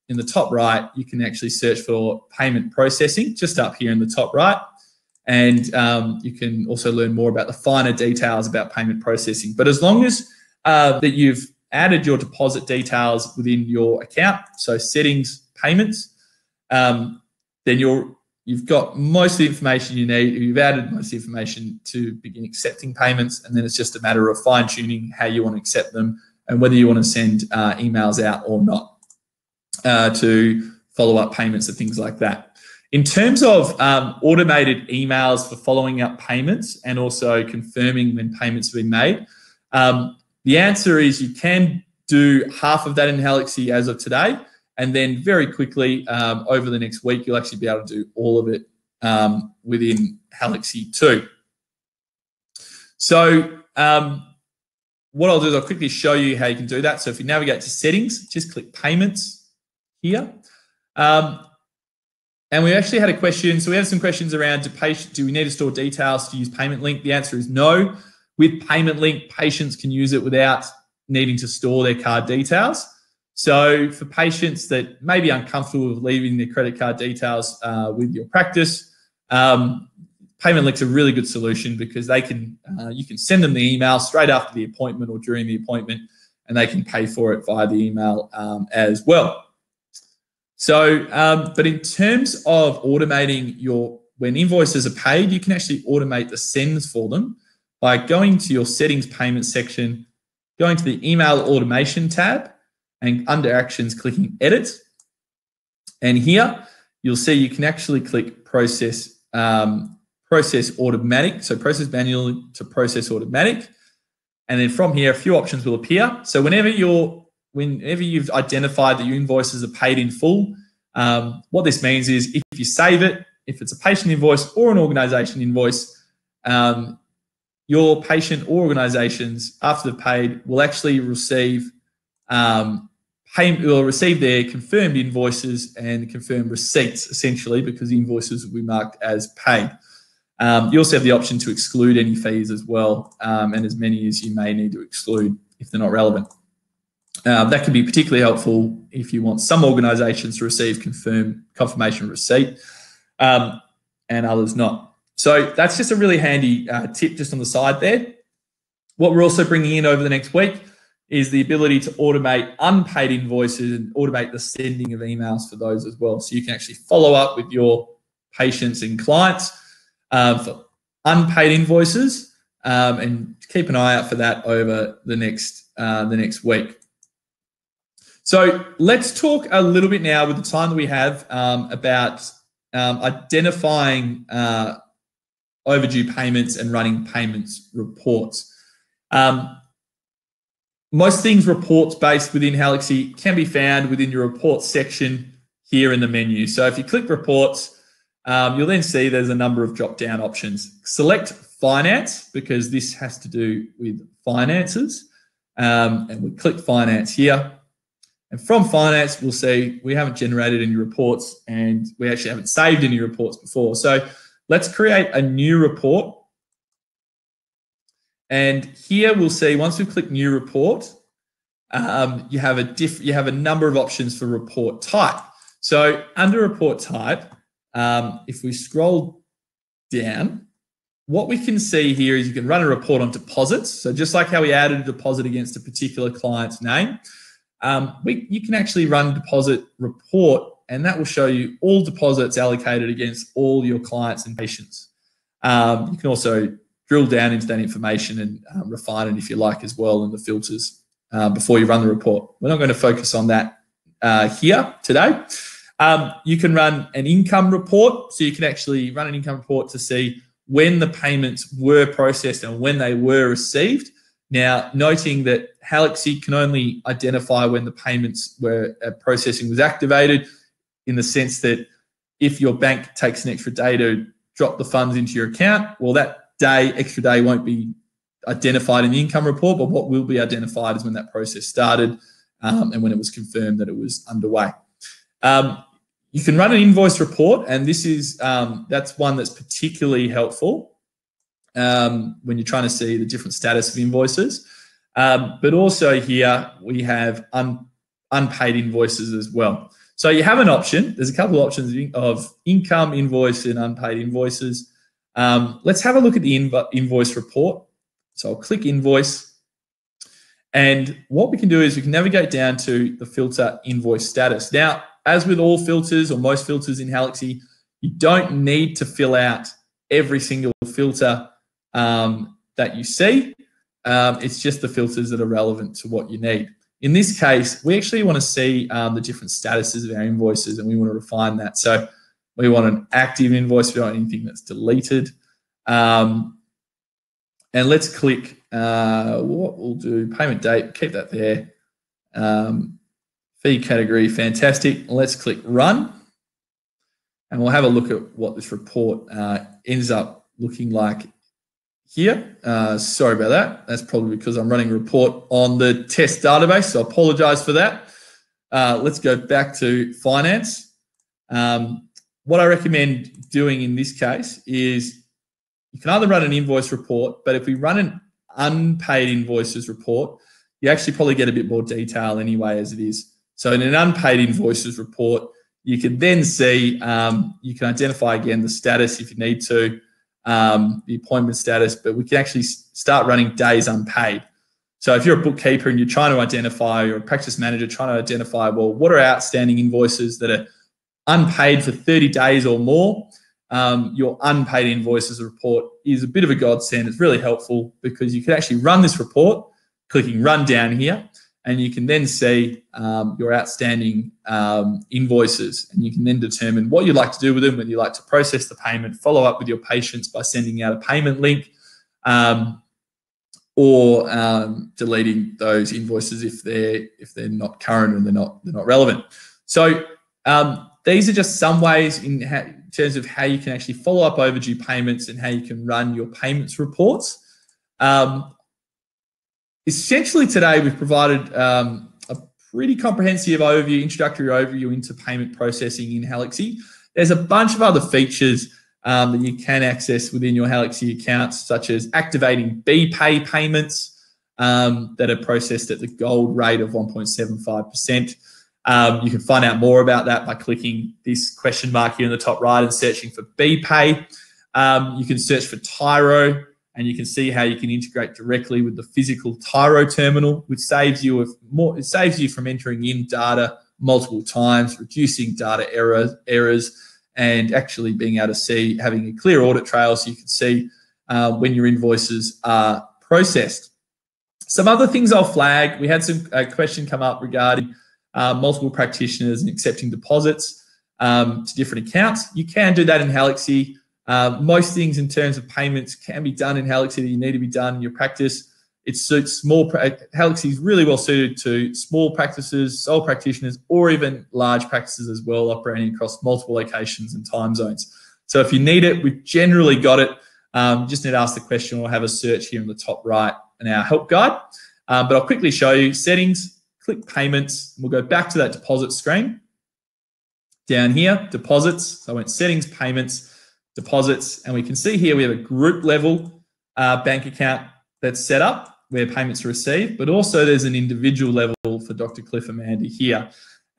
in the top right, you can actually search for payment processing, just up here in the top right. And you can also learn more about the finer details about payment processing. But as long as that you've added your deposit details within your account, so settings, payments, then you've got most of the information you need. You've added most of the information to begin accepting payments, and then it's just a matter of fine-tuning how you want to accept them and whether you want to send emails out or not to follow up payments and things like that. In terms of automated emails for following up payments and also confirming when payments have been made, the answer is you can do half of that in Halaxy as of today, and then very quickly over the next week, you'll actually be able to do all of it within Halaxy too. So what I'll do is I'll quickly show you how you can do that. So if you navigate to settings, just click payments here. And we actually had a question. So we had some questions around, do we need to store details to use payment link? The answer is no. With payment link, patients can use it without needing to store their card details. So for patients that may be uncomfortable with leaving their credit card details with your practice, payment link's a really good solution because they can, you can send them the email straight after the appointment or during the appointment, and they can pay for it via the email as well. So, but in terms of automating when invoices are paid, you can actually automate the sends for them by going to your settings payment section, going to the email automation tab, and under actions, clicking edit. And here you'll see you can actually click process automatic. So process manual to process automatic. And then from here, a few options will appear. So whenever you've identified that your invoices are paid in full, what this means is if you save it, if it's a patient invoice or an organisation invoice, your patient or organisations, after they've paid, will actually receive will receive their confirmed invoices and confirmed receipts, essentially, because the invoices will be marked as paid. You also have the option to exclude any fees as well, and as many as you may need to exclude if they're not relevant. That can be particularly helpful if you want some organisations to receive confirmation receipt and others not. So that's just a really handy tip just on the side there. What we're also bringing in over the next week is the ability to automate unpaid invoices and automate the sending of emails for those as well. So you can actually follow up with your patients and clients for unpaid invoices and keep an eye out for that over the next week. So let's talk a little bit now with the time that we have about identifying overdue payments and running payments reports. Most things reports based within Halaxy can be found within your reports section here in the menu. So if you click reports, you'll then see there's a number of drop-down options. Select finance, because this has to do with finances. And we click finance here. And from finance, we'll see we haven't generated any reports and we actually haven't saved any reports before. So let's create a new report. And here we'll see once we click new report, you have a number of options for report type. So under report type, if we scroll down, what we can see here is you can run a report on deposits. So just like how we added a deposit against a particular client's name, you can actually run deposit report, and that will show you all deposits allocated against all your clients and patients. You can also drill down into that information and refine it if you like as well in the filters before you run the report. We're not going to focus on that here today. You can run an income report, so you can actually run an income report to see when the payments were processed and when they were received. Now, noting that Halaxy can only identify when the payments were processing was activated, in the sense that if your bank takes an extra day to drop the funds into your account, well, that extra day won't be identified in the income report, but what will be identified is when that process started and when it was confirmed that it was underway. You can run an invoice report, and this is that's one that's particularly helpful when you're trying to see the different status of invoices. But also here we have unpaid invoices as well. So you have an option. There's a couple of options of income invoice and unpaid invoices. Let's have a look at the invoice report. So I'll click invoice. And what we can do is we can navigate down to the filter invoice status. Now, as with all filters or most filters in Halaxy, you don't need to fill out every single filter that you see. It's just the filters that are relevant to what you need. In this case, we actually want to see the different statuses of our invoices, and we want to refine that. So we want an active invoice. We don't want anything that's deleted. And let's click what we'll do, payment date, keep that there. Fee category, fantastic. Let's click run. And we'll have a look at what this report ends up looking like here. Sorry about that. That's probably because I'm running a report on the test database, so I apologize for that. Let's go back to finance. What I recommend doing in this case is you can either run an invoice report, but if we run an unpaid invoices report, you actually probably get a bit more detail anyway as it is. So in an unpaid invoices report, you can then see, you can identify again the status if you need to, the appointment status, but we can actually start running days unpaid. So if you're a bookkeeper and you're trying to identify, or a practice manager trying to identify, well, what are outstanding invoices that are unpaid for 30 days or more, your unpaid invoices report is a bit of a godsend. It's really helpful because you can actually run this report, clicking run down here, and you can then see your outstanding invoices, and you can then determine what you'd like to do with them, whether you like to process the payment, follow up with your patients by sending out a payment link, or deleting those invoices if they're not current and they're not relevant. So these are just some ways in terms of how you can actually follow up overdue payments and how you can run your payments reports. Essentially today we've provided a pretty comprehensive overview, introductory overview into payment processing in Halaxy. There's a bunch of other features that you can access within your Halaxy accounts, such as activating BPay payments that are processed at the gold rate of 1.75%. You can find out more about that by clicking this question mark here in the top right and searching for BPay. You can search for Tyro, and you can see how you can integrate directly with the physical Tyro terminal, which saves you from entering in data multiple times, reducing data errors, and actually being able to see, having a clear audit trail so you can see when your invoices are processed. Some other things I'll flag. We had a question come up regarding multiple practitioners and accepting deposits to different accounts. You can do that in Halaxy. Most things in terms of payments can be done in Halaxy that you need to be done in your practice. It suits small. Halaxy is really well suited to small practices, sole practitioners, or even large practices as well, operating across multiple locations and time zones. So if you need it, we've generally got it. Just need to ask the question or have a search here in the top right in our help guide. But I'll quickly show you settings, click payments. We'll go back to that deposit screen. Down here, deposits. So I went settings, payments, deposits, and we can see here we have a group level bank account that's set up where payments are received, but also there's an individual level for Dr. Cliff Amanda here.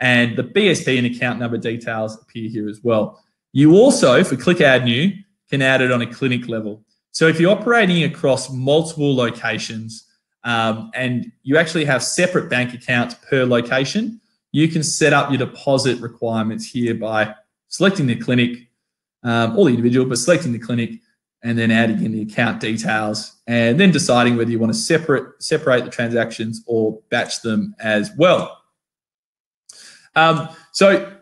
And the BSP and account number details appear here as well. You also, for Click Add New, can add it on a clinic level. So if you're operating across multiple locations and you actually have separate bank accounts per location, you can set up your deposit requirements here by selecting the clinic, or the individual, but selecting the clinic and then adding in the account details and then deciding whether you want to separate the transactions or batch them as well. So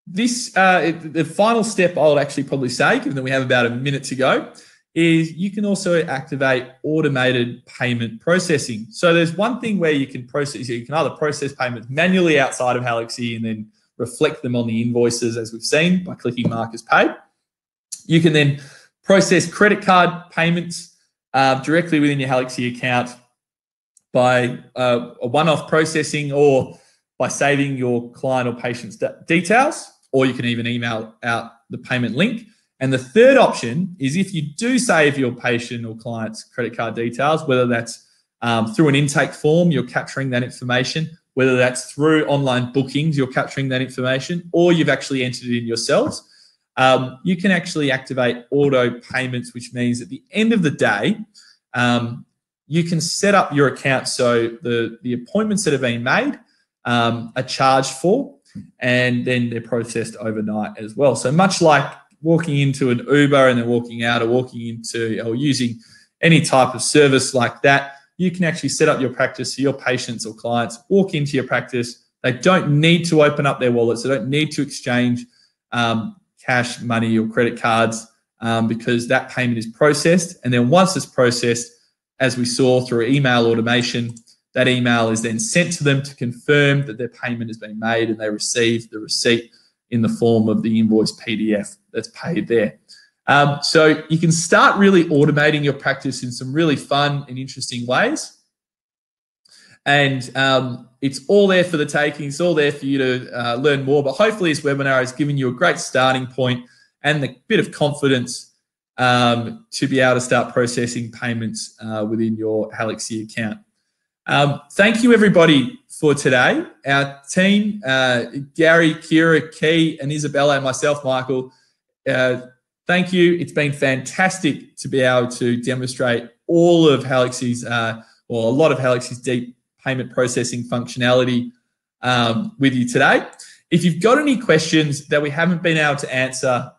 this, the final step I would actually probably say, given that we have about a minute to go, is you can also activate automated payment processing. So there's one thing where you can process, you can either process payments manually outside of Halaxy and then reflect them on the invoices as we've seen by clicking Mark as paid. You can then process credit card payments directly within your Halaxy account by a one-off processing or by saving your client or patient's details, or you can even email out the payment link. And the third option is if you do save your patient or client's credit card details, whether that's through an intake form, you're capturing that information, whether that's through online bookings, you're capturing that information, or you've actually entered it in yourselves, you can actually activate auto payments, which means at the end of the day, you can set up your account so the appointments that have been made are charged for, and then they're processed overnight as well. So much like walking into an Uber and then walking out, or walking into or using any type of service like that, you can actually set up your practice so your patients or clients walk into your practice. They don't need to open up their wallets. They don't need to exchange cash, money, or credit cards because that payment is processed. And then once it's processed, as we saw through email automation, that email is then sent to them to confirm that their payment has been made and they receive the receipt in the form of the invoice PDF that's paid there. So you can start really automating your practice in some really fun and interesting ways. And it's all there for the taking. It's all there for you to learn more. But hopefully this webinar has given you a great starting point and a bit of confidence to be able to start processing payments within your Halaxy account. Thank you, everybody, for today. Our team, Gary, Kira, Key, and Isabella, and myself, Michael, thank you. It's been fantastic to be able to demonstrate all of Halaxy's, or a lot of Halaxy's deep payment processing functionality with you today. If you've got any questions that we haven't been able to answer,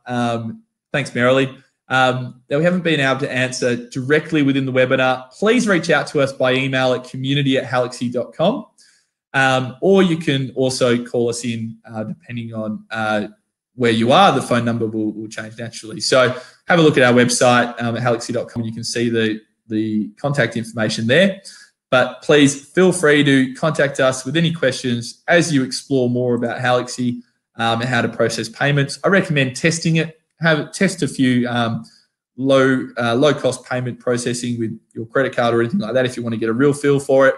thanks, Merrily, that we haven't been able to answer directly within the webinar, please reach out to us by email at community@halaxy.com, or you can also call us in depending on where you are. The phone number will change naturally. So have a look at our website at halaxy.com. You can see the contact information there. But please feel free to contact us with any questions as you explore more about Halaxy and how to process payments. I recommend testing it. Test a few low-cost payment processing with your credit card or anything like that if you want to get a real feel for it.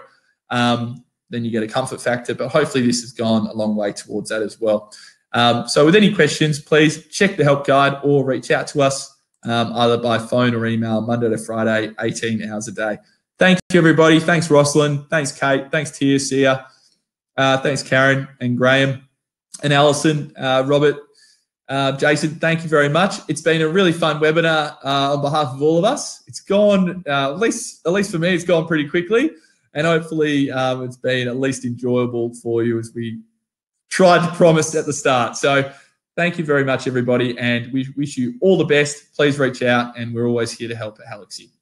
Then you get a comfort factor. But hopefully this has gone a long way towards that as well. So with any questions, please check the help guide or reach out to us either by phone or email Monday to Friday, 18 hours a day. Thank you, everybody. Thanks, Rosalind. Thanks, Kate. Thanks, Tia, Sia. Thanks, Karen and Graham and Alison, Robert, Jason. Thank you very much. It's been a really fun webinar on behalf of all of us. It's gone, at least for me, it's gone pretty quickly. And hopefully it's been at least enjoyable for you as we tried to promise at the start. So thank you very much, everybody. And we wish you all the best. Please reach out, and we're always here to help at Halaxy.